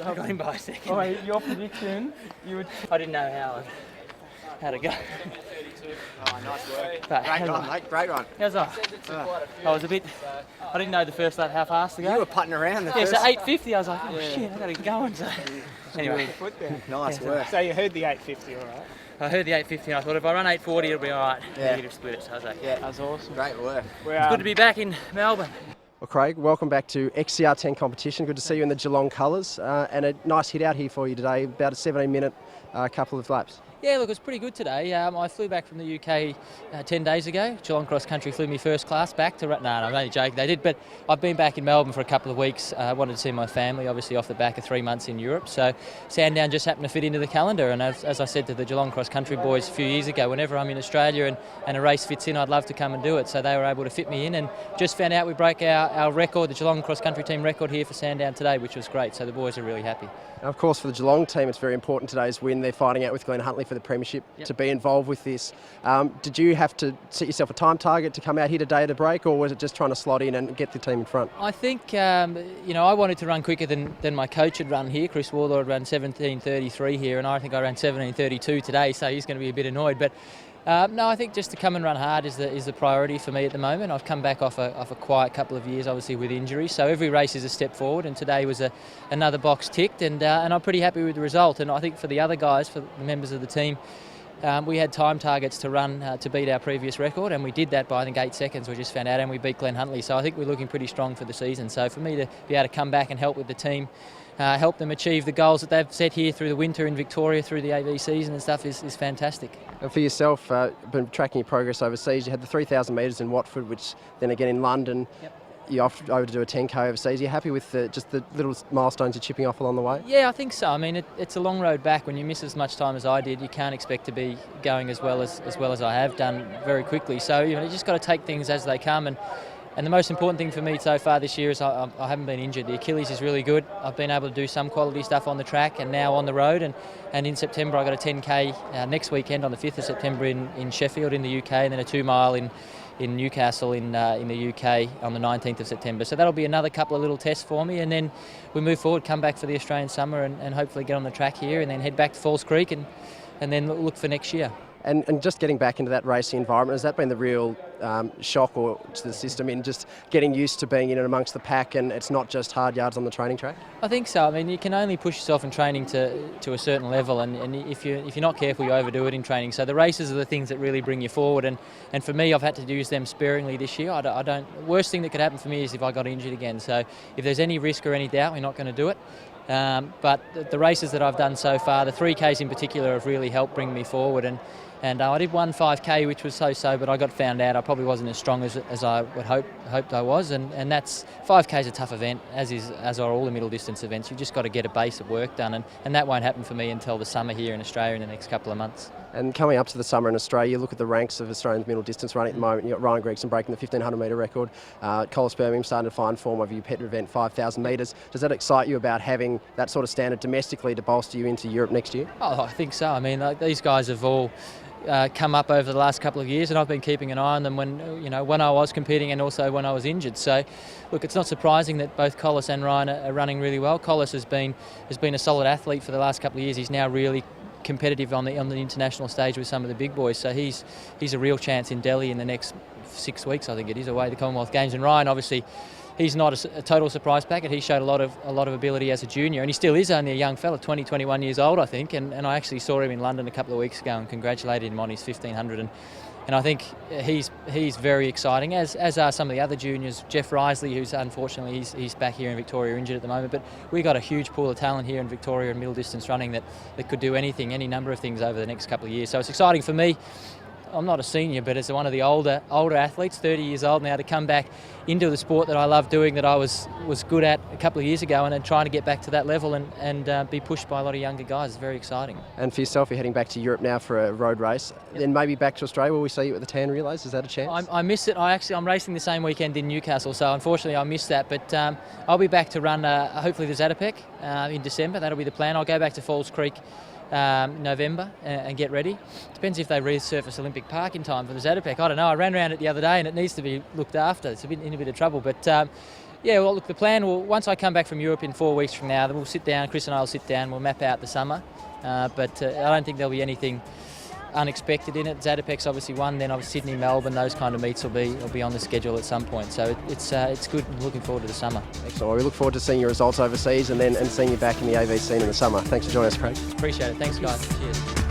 I got him by a second. Oh, your prediction, I didn't know how to go. Oh, nice work. But Great run, mate. Great run. How's that? I was a bit. I didn't know the first lap how fast to go. You were putting around the Yeah, first. so 8:50. I was like, oh shit, I got to get going. So anyway, Nice work. So you heard the 850, all right? I heard the 8:50 and I thought if I run 8:40, it'll be all right. Yeah. Negative split it. So I was like, Yeah, That's awesome. great work. it's good to be back in Melbourne. Well, Craig, welcome back to XCR10 competition. Good to see you in the Geelong colours, and a nice hit out here for you today. About a 17-minute couple of laps. Yeah, look, it was pretty good today. I flew back from the UK 10 days ago. Geelong Cross Country flew me first class back to... No, I'm only joking. They did, but I've been back in Melbourne for a couple of weeks. I wanted to see my family, obviously off the back of 3 months in Europe. So Sandown just happened to fit into the calendar. And as I said to the Geelong Cross Country boys a few years ago, whenever I'm in Australia and a race fits in, I'd love to come and do it. So they were able to fit me in, and just found out we broke our record, the Geelong Cross Country team record here for Sandown today, which was great. So the boys are really happy. Now, of course, for the Geelong team, it's very important today's win. They're fighting out with Glenn Huntley for the premiership. Yep. To be involved with this. Did you have to set yourself a time target to come out here today to break, or was it just trying to slot in and get the team in front? I think, I wanted to run quicker than my coach had run here. Chris Warlaw had run 17:33 here, and I think I ran 17:32 today, so he's going to be a bit annoyed. But no, I think just to come and run hard is the priority for me at the moment. I've come back off a quiet couple of years, obviously with injury, so every race is a step forward, and today was another box ticked, and I'm pretty happy with the result. And I think for the other guys, for the members of the team, we had time targets to run to beat our previous record, and we did that by I think 8 seconds. We just found out, and we beat Glenn Huntley. So I think we're looking pretty strong for the season. So for me to be able to come back and help with the team, help them achieve the goals that they've set here through the winter in Victoria, through the AV season and stuff is fantastic. And for yourself, been tracking your progress overseas. You had the 3,000 metres in Watford, which then again in London. Yep. You're off over to do a 10k overseas. Are you happy with just the little milestones you're chipping off along the way? Yeah, I think so. I mean, it's a long road back. When you miss as much time as I did, you can't expect to be going as well as I have done very quickly. So you just got to take things as they come. And the most important thing for me so far this year is I haven't been injured. The Achilles is really good. I've been able to do some quality stuff on the track and now on the road. And in September I got a 10k next weekend on the 5th of September in Sheffield in the UK, and then a 2 mile in Newcastle in the UK on the 19th of September. So that'll be another couple of little tests for me, and then we move forward, come back for the Australian summer and hopefully get on the track here, and then head back to Falls Creek and then look for next year. And just getting back into that racing environment, has that been the real shock to the system in just getting used to being in and amongst the pack, and it's not just hard yards on the training track? I think so. I mean, you can only push yourself in training to a certain level, and if you're not careful, you overdo it in training. So the races are the things that really bring you forward, and for me, I've had to use them sparingly this year. The worst thing that could happen for me is if I got injured again. So if there's any risk or any doubt, we're not going to do it. But the races that I've done so far, the 3Ks in particular, have really helped bring me forward. And I did one 5K, which was so-so, but I got found out. I probably wasn't as strong as I would hoped I was. And that's 5K is a tough event, as are all the middle distance events. You've just got to get a base of work done, and that won't happen for me until the summer here in Australia in the next couple of months. And coming up to the summer in Australia, you look at the ranks of Australian middle distance running at the moment. You've got Ryan Gregson breaking the 1,500 metre record. Collis Birmingham starting to find form over your pet event, 5,000 metres. Does that excite you about having that sort of standard domestically to bolster you into Europe next year? Oh, I think so. I mean, these guys have all come up over the last couple of years, and I've been keeping an eye on them when I was competing and also when I was injured. So, look, it's not surprising that both Collis and Ryan are running really well. Collis has been a solid athlete for the last couple of years. He's now really competitive on the international stage with some of the big boys. So he's a real chance in Delhi in the next 6 weeks, I think it is, away the Commonwealth Games. And Ryan, obviously, he's not a total surprise packet. He showed a lot of ability as a junior, and he still is only a young fella, 21 years old, I think. And I actually saw him in London a couple of weeks ago and congratulated him on his 1,500. And I think he's very exciting, as are some of the other juniors. Jeff Risley, who's unfortunately he's back here in Victoria injured at the moment. But we got a huge pool of talent here in Victoria in middle distance running that could do anything, any number of things over the next couple of years. So it's exciting for me. I'm not a senior, but as one of the older athletes, 30 years old now, to come back into the sport that I love doing, that I was good at a couple of years ago, and then trying to get back to that level and be pushed by a lot of younger guys is very exciting. And for yourself, you're heading back to Europe now for a road race, then maybe back to Australia. Will we see you at the Tan Relays? Is that a chance? I miss it. I'm racing the same weekend in Newcastle, so unfortunately I missed that. But I'll be back to run hopefully the Zatopek in December. That'll be the plan. I'll go back to Falls Creek November and get ready. Depends if they resurface Olympic Park in time for the Zatopek. I don't know. I ran around it the other day and it needs to be looked after. It's in a bit of trouble, but Yeah, well, look, the plan will, once I come back from Europe in 4 weeks from now, then we'll sit down, Chris and I will sit down, we'll map out the summer. But I don't think there'll be anything unexpected in it. Zatopek's obviously one, then obviously Sydney, Melbourne, those kind of meets will be on the schedule at some point. So it's good. Looking forward to the summer. Excellent. Well, we look forward to seeing your results overseas and seeing you back in the AV scene in the summer. Thanks for joining us, Craig. Appreciate it. Thanks, guys. Cheers.